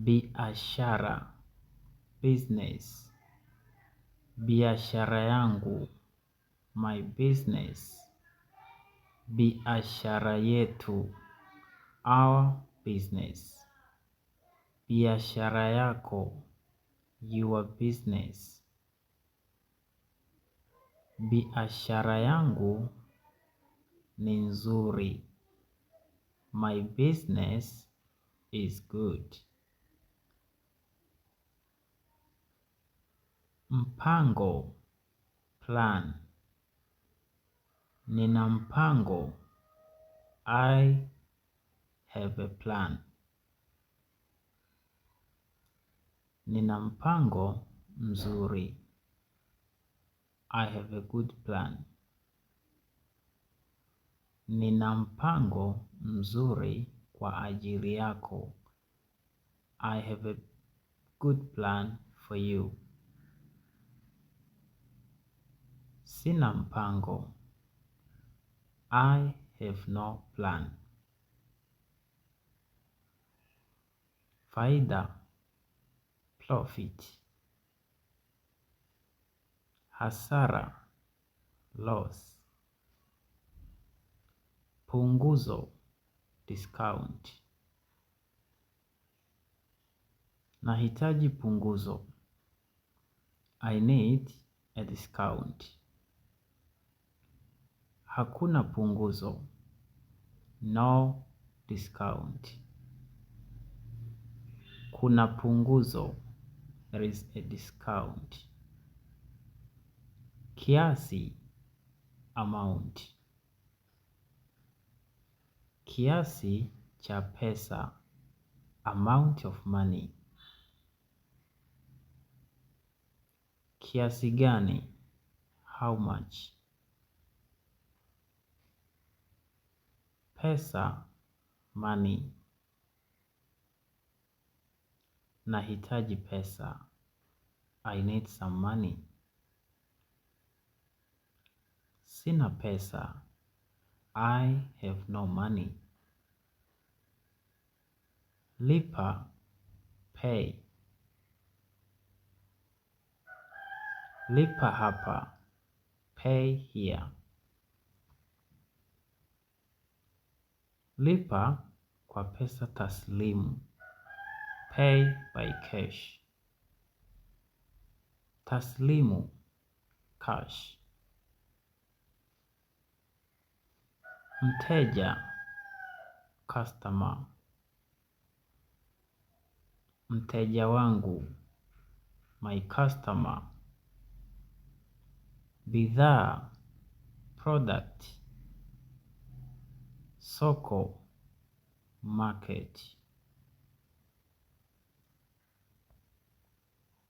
biashara, business. Biashara yangu, my business. Biashara yetu, our business. Biashara yako, your business. Biashara yangu ni nzuri. My business is good. Mpango, plan. Nina mpango. I have a plan. Nina mpango mzuri. I have a good plan. Nina mpango mzuri kwa ajili yako. I have a good plan for you. Sina mpango. I have no plan. Faida, profit. Hasara, loss. Punguzo, discount. Nahitaji punguzo. I need a discount. Hakuna punguzo. No discount. Kuna punguzo. There is a discount. Kiasi, amount. Kiasi cha pesa, amount of money. Kiasi gani, how much. Pesa, money. Nahitaji pesa. I need some money. Sina pesa. I have no money. Lipa, pay. Lipa hapa, pay here. Lipa kwa pesa taslimu. Pay by cash. Taslimu, cash. Mteja, customer. Mteja wangu, my customer. Bidhaa, product. Soko, market.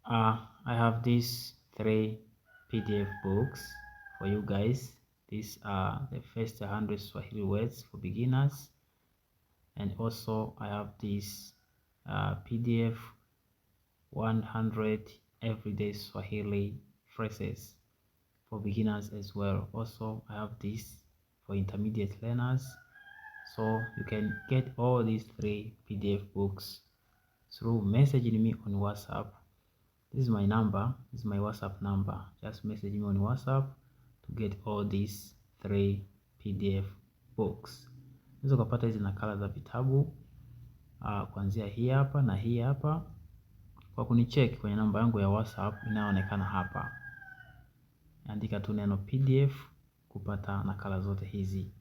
I have these 3 PDF books for you guys. These are the first 100 Swahili words for beginners. And also I have this PDF 100 everyday Swahili phrases for beginners as well. Also I have this for intermediate learners. So you can get all these 3 PDF books through messaging me on WhatsApp. This is my number. This is my WhatsApp number. Just message me on WhatsApp to get all these 3 PDF books. Unaweza kupata hizi nakala za vitabu kuanzia hii hapa na hii hapa kwa kunicheck kwenye namba yangu ya WhatsApp inayoonekana hapa. Andika tu neno PDF kupata nakala zote hizi.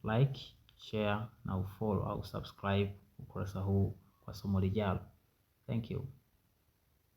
Like, share na ufollow au subscribe ukurasa huu kwa somo lijalo. Thank you.